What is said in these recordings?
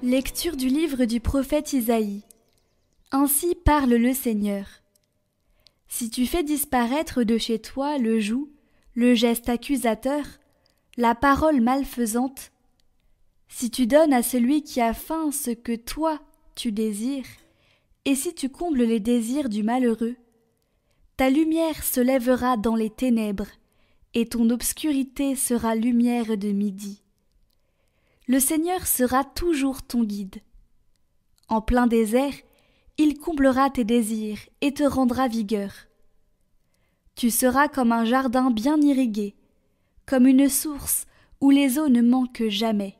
Lecture du livre du prophète Isaïe. Ainsi parle le Seigneur. Si tu fais disparaître de chez toi le joug, le geste accusateur, la parole malfaisante, si tu donnes à celui qui a faim ce que toi tu désires, et si tu combles les désirs du malheureux, ta lumière se lèvera dans les ténèbres, et ton obscurité sera lumière de midi. Le Seigneur sera toujours ton guide. En plein désert, il comblera tes désirs et te rendra vigueur. Tu seras comme un jardin bien irrigué, comme une source où les eaux ne manquent jamais.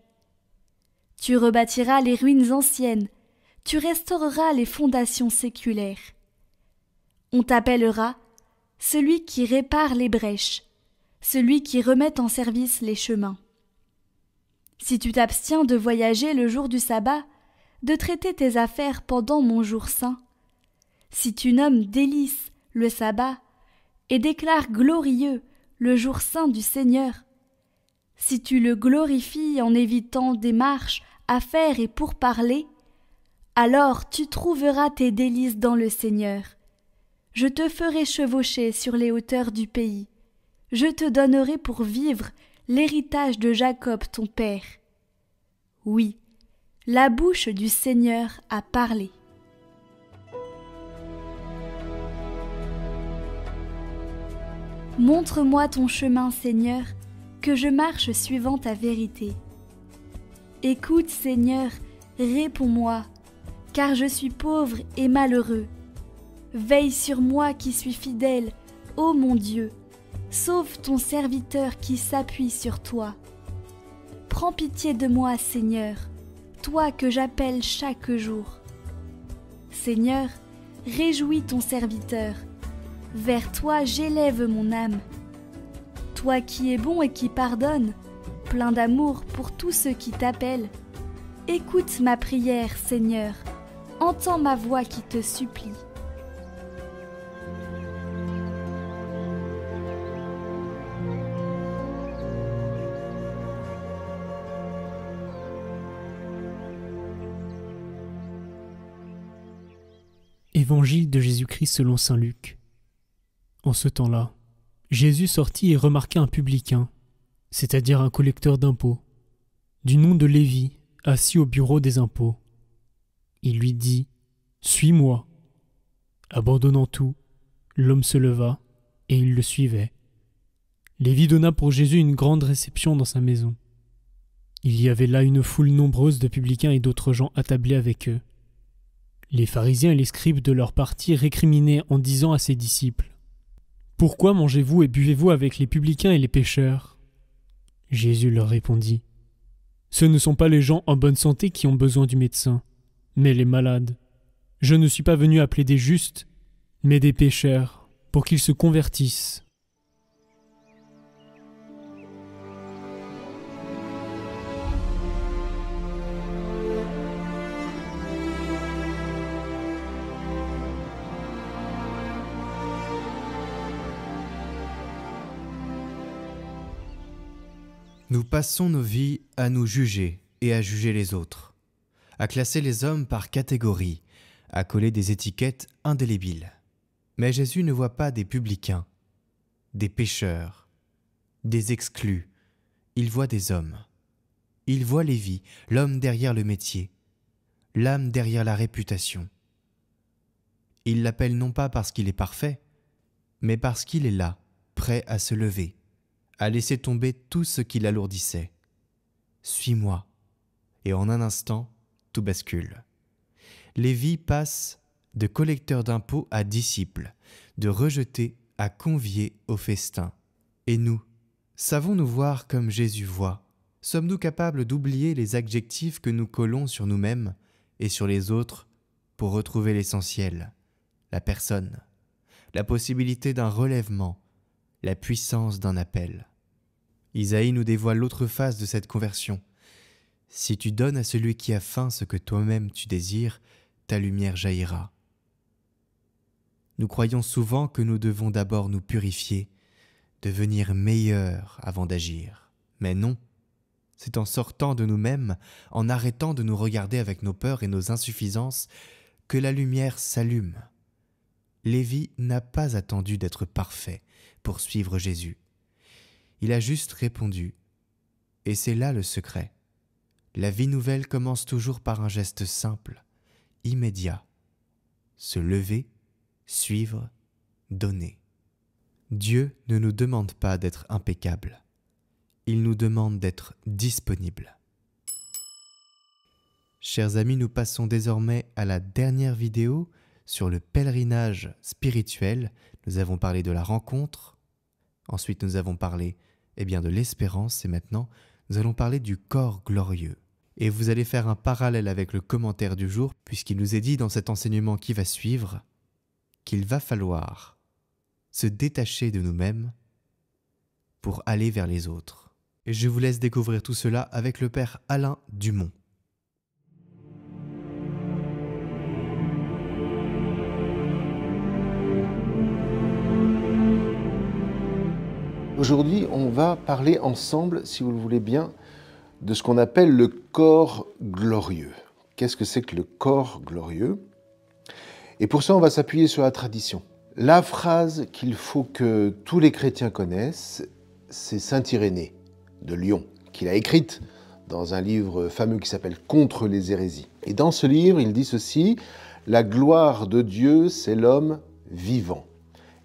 Tu rebâtiras les ruines anciennes, tu restaureras les fondations séculaires. On t'appellera celui qui répare les brèches, celui qui remet en service les chemins. Si tu t'abstiens de voyager le jour du sabbat, de traiter tes affaires pendant mon jour saint, si tu nommes délice le sabbat et déclares glorieux le jour saint du Seigneur, si tu le glorifies en évitant des marches, affaires et pourparlers, alors tu trouveras tes délices dans le Seigneur. Je te ferai chevaucher sur les hauteurs du pays. Je te donnerai pour vivre l'héritage de Jacob ton père. Oui, la bouche du Seigneur a parlé. Montre-moi ton chemin, Seigneur, que je marche suivant ta vérité. Écoute, Seigneur, réponds-moi, car je suis pauvre et malheureux. Veille sur moi qui suis fidèle, ô mon Dieu. Sauve ton serviteur qui s'appuie sur toi. Prends pitié de moi, Seigneur, toi que j'appelle chaque jour. Seigneur, réjouis ton serviteur. Vers toi j'élève mon âme. Toi qui es bon et qui pardonne, plein d'amour pour tous ceux qui t'appellent. Écoute ma prière, Seigneur, entends ma voix qui te supplie. Évangile de Jésus-Christ selon saint Luc. En ce temps-là, Jésus sortit et remarqua un publicain, c'est-à-dire un collecteur d'impôts, du nom de Lévi, assis au bureau des impôts. Il lui dit : « Suis-moi. » Abandonnant tout, l'homme se leva et il le suivait. Lévi donna pour Jésus une grande réception dans sa maison. Il y avait là une foule nombreuse de publicains et d'autres gens attablés avec eux. Les pharisiens et les scribes de leur parti récriminaient en disant à ses disciples : « Pourquoi mangez-vous et buvez-vous avec les publicains et les pécheurs ?» Jésus leur répondit : « Ce ne sont pas les gens en bonne santé qui ont besoin du médecin, mais les malades. Je ne suis pas venu appeler des justes, mais des pécheurs, pour qu'ils se convertissent. » Nous passons nos vies à nous juger et à juger les autres, à classer les hommes par catégories, à coller des étiquettes indélébiles. Mais Jésus ne voit pas des publicains, des pécheurs, des exclus. Il voit des hommes. Il voit Lévi, l'homme derrière le métier, l'âme derrière la réputation. Il l'appelle non pas parce qu'il est parfait, mais parce qu'il est là, prêt à se lever, à laisser tomber tout ce qui l'alourdissait. « Suis-moi » et en un instant, tout bascule. Lévi passe de collecteur d'impôts à disciple, de rejeté à convié au festin. Et nous, savons-nous voir comme Jésus voit? Sommes-nous capables d'oublier les adjectifs que nous collons sur nous-mêmes et sur les autres pour retrouver l'essentiel, la personne, la possibilité d'un relèvement, la puissance d'un appel? Isaïe nous dévoile l'autre face de cette conversion. Si tu donnes à celui qui a faim ce que toi-même tu désires, ta lumière jaillira. Nous croyons souvent que nous devons d'abord nous purifier, devenir meilleurs avant d'agir. Mais non, C'est en sortant de nous-mêmes, en arrêtant de nous regarder avec nos peurs et nos insuffisances, que la lumière s'allume. Lévi n'a pas attendu d'être parfait pour suivre Jésus. Il a juste répondu. Et c'est là le secret. La vie nouvelle commence toujours par un geste simple, immédiat. Se lever, suivre, donner. Dieu ne nous demande pas d'être impeccables. Il nous demande d'être disponibles. Chers amis, nous passons désormais à la dernière vidéo sur le pèlerinage spirituel. Nous avons parlé de la rencontre, ensuite nous avons parlé de l'espérance et maintenant nous allons parler du corps glorieux. Et vous allez faire un parallèle avec le commentaire du jour puisqu'il nous est dit dans cet enseignement qui va suivre qu'il va falloir se détacher de nous-mêmes pour aller vers les autres. Et je vous laisse découvrir tout cela avec le Père Alain Dumont. Aujourd'hui, on va parler ensemble, si vous le voulez bien, de ce qu'on appelle le corps glorieux. Qu'est-ce que c'est que le corps glorieux? Et pour ça, on va s'appuyer sur la tradition. La phrase qu'il faut que tous les chrétiens connaissent, c'est saint Irénée de Lyon, qu'il a écrite dans un livre fameux qui s'appelle « Contre les hérésies ». Et dans ce livre, il dit ceci: « La gloire de Dieu, c'est l'homme vivant.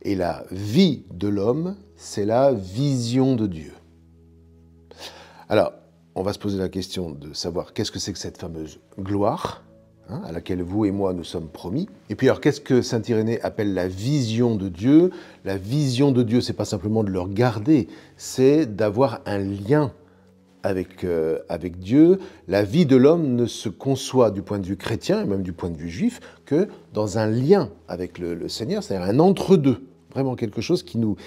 Et la vie de l'homme, c'est la vision de Dieu. » Alors, on va se poser la question de savoir qu'est-ce que c'est que cette fameuse gloire, à laquelle vous et moi nous sommes promis. Et puis alors, qu'est-ce que saint Irénée appelle la vision de Dieu? La vision de Dieu, c'est pas simplement de le regarder, c'est d'avoir un lien avec Dieu. La vie de l'homme ne se conçoit du point de vue chrétien, et même du point de vue juif, que dans un lien avec le Seigneur, c'est-à-dire un entre-deux. Vraiment quelque chose qui nous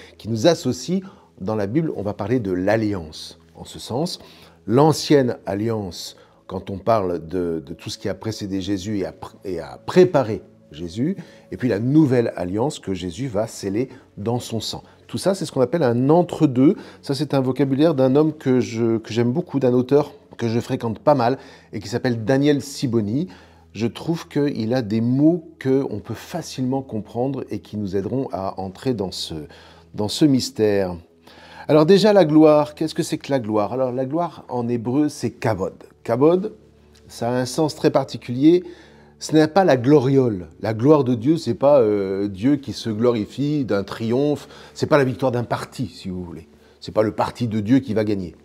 associe. Dans la Bible, on va parler de l'alliance. En ce sens, l'ancienne alliance, quand on parle de tout ce qui a précédé Jésus et a préparé Jésus, et puis la nouvelle alliance que Jésus va sceller dans son sang. Tout ça, c'est ce qu'on appelle un entre-deux. Ça, c'est un vocabulaire d'un homme que j'aime beaucoup, d'un auteur que je fréquente pas mal, et qui s'appelle Daniel Siboni. Je trouve qu'il a des mots qu'on peut facilement comprendre et qui nous aideront à entrer dans ce mystère. Alors déjà, la gloire, qu'est-ce que c'est que la gloire? Alors la gloire, en hébreu, c'est kavod. Kavod, ça a un sens très particulier. Ce n'est pas la gloriole. La gloire de Dieu, c'est pas Dieu qui se glorifie d'un triomphe. C'est pas la victoire d'un parti, si vous voulez. C'est pas le parti de Dieu qui va gagner.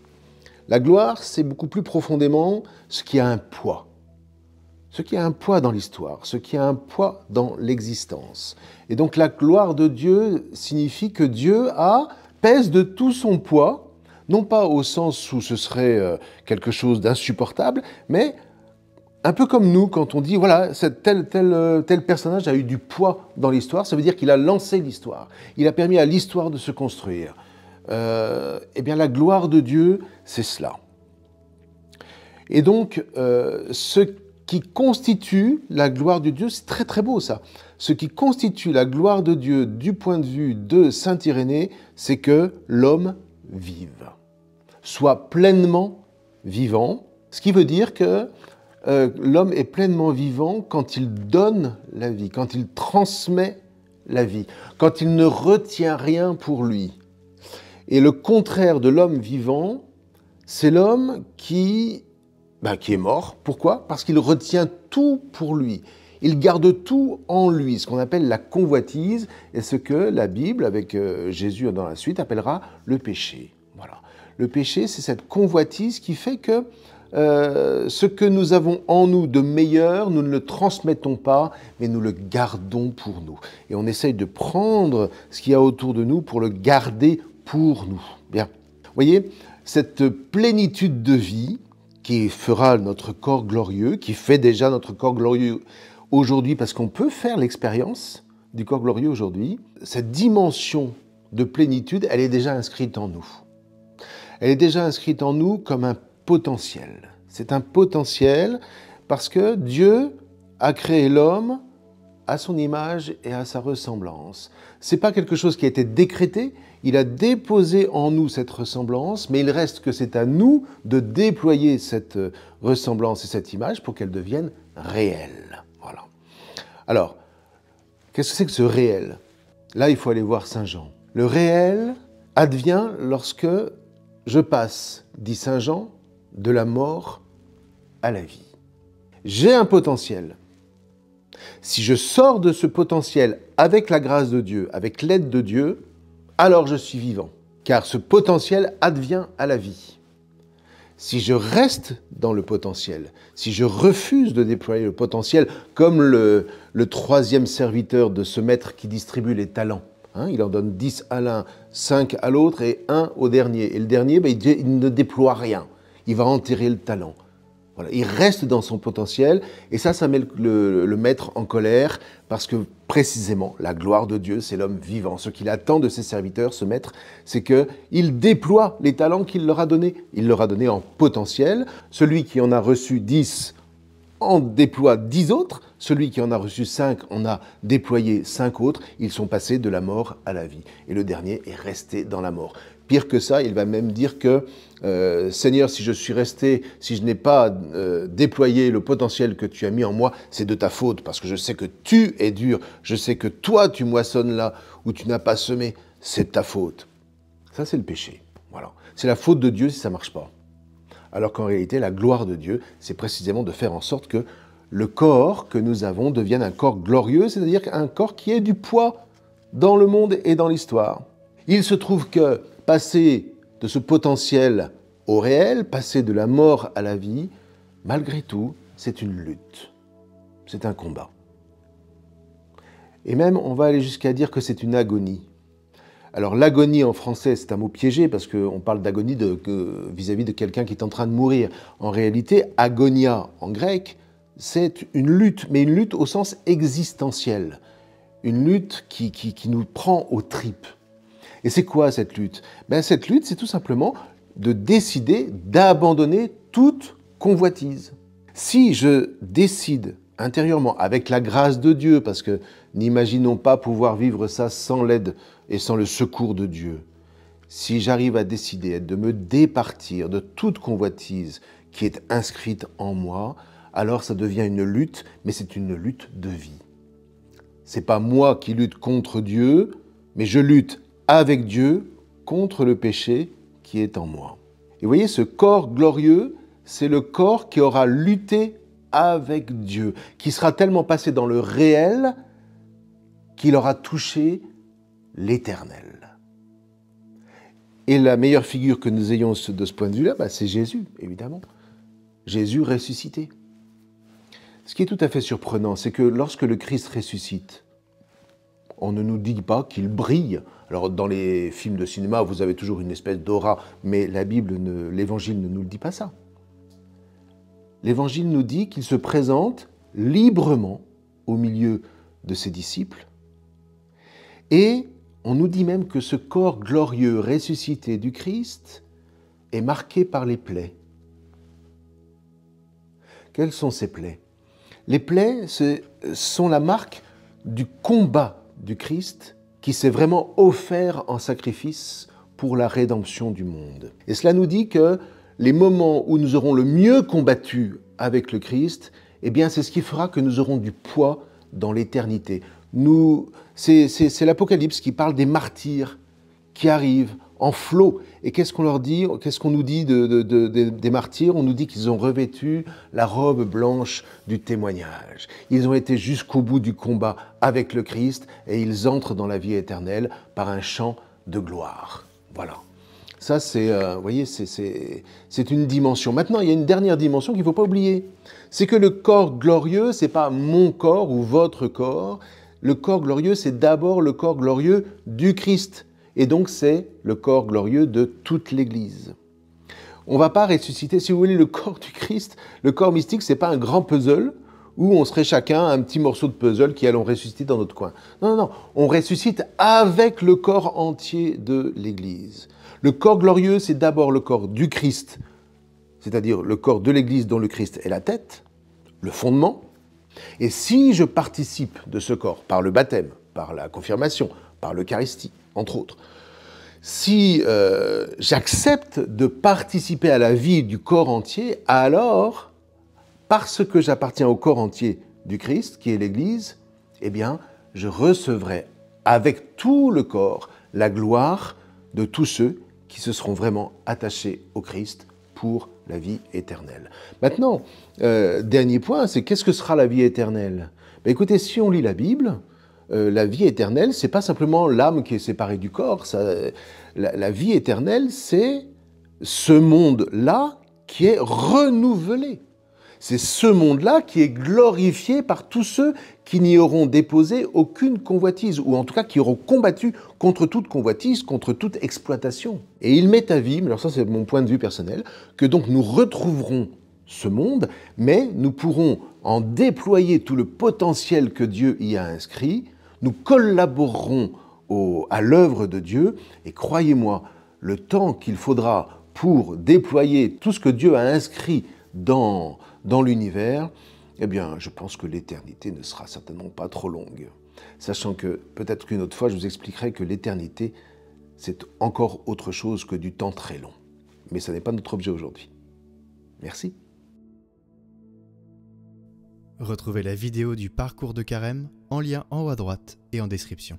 La gloire, c'est beaucoup plus profondément ce qui a un poids. Ce qui a un poids dans l'histoire, ce qui a un poids dans l'existence. Et donc la gloire de Dieu signifie que Dieu pèse de tout son poids, non pas au sens où ce serait quelque chose d'insupportable, mais un peu comme nous, quand on dit, voilà, tel personnage a eu du poids dans l'histoire, ça veut dire qu'il a lancé l'histoire, il a permis à l'histoire de se construire. Eh bien, la gloire de Dieu, c'est cela. Et donc, ce qui constitue la gloire de Dieu, c'est très très beau ça. Ce qui constitue la gloire de Dieu du point de vue de saint Irénée, c'est que l'homme vive, soit pleinement vivant, ce qui veut dire que l'homme est pleinement vivant quand il donne la vie, quand il transmet la vie, quand il ne retient rien pour lui. Et le contraire de l'homme vivant, c'est l'homme qui est mort. Pourquoi? Parce qu'il retient tout pour lui. Il garde tout en lui, ce qu'on appelle la convoitise, et ce que la Bible, avec Jésus dans la suite, appellera le péché. Voilà. Le péché, c'est cette convoitise qui fait que ce que nous avons en nous de meilleur, nous ne le transmettons pas, mais nous le gardons pour nous. Et on essaye de prendre ce qu'il y a autour de nous pour le garder pour nous. Bien. Vous voyez, cette plénitude de vie qui fera notre corps glorieux, qui fait déjà notre corps glorieux aujourd'hui, parce qu'on peut faire l'expérience du corps glorieux aujourd'hui, cette dimension de plénitude, elle est déjà inscrite en nous. Elle est déjà inscrite en nous comme un potentiel. C'est un potentiel parce que Dieu a créé l'homme à son image et à sa ressemblance. Ce n'est pas quelque chose qui a été décrété, il a déposé en nous cette ressemblance, mais il reste que c'est à nous de déployer cette ressemblance et cette image pour qu'elle devienne réelle. Voilà. Alors, qu'est-ce que c'est que ce réel? Là, il faut aller voir Saint Jean. Le réel advient lorsque je passe, dit Saint Jean, de la mort à la vie. J'ai un potentiel. Si je sors de ce potentiel avec la grâce de Dieu, avec l'aide de Dieu, alors je suis vivant, car ce potentiel advient à la vie. Si je reste dans le potentiel, si je refuse de déployer le potentiel, comme le troisième serviteur de ce maître qui distribue les talents, il en donne 10 à l'un, 5 à l'autre et 1 au dernier. Et le dernier, il ne déploie rien, il va enterrer le talent. Voilà, il reste dans son potentiel, et ça met le maître en colère, parce que précisément, la gloire de Dieu, c'est l'homme vivant. Ce qu'il attend de ses serviteurs, ce maître, c'est qu'il déploie les talents qu'il leur a donnés. Il leur a donné en potentiel. Celui qui en a reçu 10 en déploie 10 autres. Celui qui en a reçu 5 en a déployé 5 autres. Ils sont passés de la mort à la vie. Et le dernier est resté dans la mort. Pire que ça, il va même dire que Seigneur, si je suis resté, si je n'ai pas déployé le potentiel que tu as mis en moi, c'est de ta faute, parce que je sais que tu es dur, je sais que toi tu moissonnes là où tu n'as pas semé, c'est de ta faute. Ça, c'est le péché. Voilà. C'est la faute de Dieu si ça ne marche pas. Alors qu'en réalité, la gloire de Dieu, c'est précisément de faire en sorte que le corps que nous avons devienne un corps glorieux, c'est-à-dire un corps qui ait du poids dans le monde et dans l'histoire. Il se trouve que passer de ce potentiel au réel, passer de la mort à la vie, malgré tout, c'est une lutte. C'est un combat. Et même, on va aller jusqu'à dire que c'est une agonie. Alors l'agonie en français, c'est un mot piégé parce qu'on parle d'agonie vis-à-vis de quelqu'un qui est en train de mourir. En réalité, agonia en grec, c'est une lutte, mais une lutte au sens existentiel. Une lutte qui nous prend aux tripes. Et c'est quoi cette lutte? Cette lutte, c'est tout simplement de décider d'abandonner toute convoitise. Si je décide intérieurement, avec la grâce de Dieu, parce que n'imaginons pas pouvoir vivre ça sans l'aide et sans le secours de Dieu, si j'arrive à décider de me départir de toute convoitise qui est inscrite en moi, alors ça devient une lutte, mais c'est une lutte de vie. C'est pas moi qui lutte contre Dieu, mais je lutte avec Dieu contre le péché qui est en moi. Et vous voyez, ce corps glorieux, c'est le corps qui aura lutté avec Dieu, qui sera tellement passé dans le réel qu'il aura touché l'éternel. Et la meilleure figure que nous ayons de ce point de vue-là, c'est Jésus, évidemment. Jésus ressuscité. Ce qui est tout à fait surprenant, c'est que lorsque le Christ ressuscite, on ne nous dit pas qu'il brille. Alors, dans les films de cinéma, vous avez toujours une espèce d'aura, mais la Bible, l'Évangile ne nous le dit pas ça. L'Évangile nous dit qu'il se présente librement au milieu de ses disciples, et on nous dit même que ce corps glorieux ressuscité du Christ est marqué par les plaies. Quelles sont ces plaies? Les plaies sont la marque du combat du Christ qui s'est vraiment offert en sacrifice pour la rédemption du monde. Et cela nous dit que les moments où nous aurons le mieux combattu avec le Christ, c'est ce qui fera que nous aurons du poids dans l'éternité. C'est l'Apocalypse qui parle des martyrs qui arrivent en flot. Et qu'est-ce qu'on leur dit? Qu'est-ce qu'on nous dit des martyrs? On nous dit qu'ils ont revêtu la robe blanche du témoignage. Ils ont été jusqu'au bout du combat avec le Christ et ils entrent dans la vie éternelle par un chant de gloire. Voilà. Ça, vous voyez, c'est une dimension. Maintenant, il y a une dernière dimension qu'il ne faut pas oublier. C'est que le corps glorieux, ce n'est pas mon corps ou votre corps. Le corps glorieux, c'est d'abord le corps glorieux du Christ. Et donc, c'est le corps glorieux de toute l'Église. On ne va pas ressusciter, si vous voulez, le corps du Christ. Le corps mystique, ce n'est pas un grand puzzle où on serait chacun un petit morceau de puzzle qui allons ressusciter dans notre coin. Non, non, non. On ressuscite avec le corps entier de l'Église. Le corps glorieux, c'est d'abord le corps du Christ, c'est-à-dire le corps de l'Église dont le Christ est la tête, le fondement. Et si je participe de ce corps, par le baptême, par la confirmation, par l'Eucharistie, entre autres, si j'accepte de participer à la vie du corps entier, alors, parce que j'appartiens au corps entier du Christ, qui est l'Église, eh bien, je recevrai avec tout le corps la gloire de tous ceux qui se seront vraiment attachés au Christ pour la vie éternelle. Maintenant, dernier point, c'est qu'est-ce que sera la vie éternelle? Ben, écoutez, si on lit la Bible, la vie éternelle, c'est pas simplement l'âme qui est séparée du corps. La vie éternelle, c'est ce monde-là qui est renouvelé. C'est ce monde-là qui est glorifié par tous ceux qui n'y auront déposé aucune convoitise, ou en tout cas qui auront combattu contre toute convoitise, contre toute exploitation. Et il m'est avis, alors ça c'est mon point de vue personnel, que donc nous retrouverons ce monde, mais nous pourrons en déployer tout le potentiel que Dieu y a inscrit, nous collaborerons à l'œuvre de Dieu, et croyez-moi, le temps qu'il faudra pour déployer tout ce que Dieu a inscrit dans l'univers, eh bien, je pense que l'éternité ne sera certainement pas trop longue. Sachant que, peut-être qu'une autre fois, je vous expliquerai que l'éternité, c'est encore autre chose que du temps très long. Mais ce n'est pas notre objet aujourd'hui. Merci. Retrouvez la vidéo du parcours de Carême en lien en haut à droite et en description.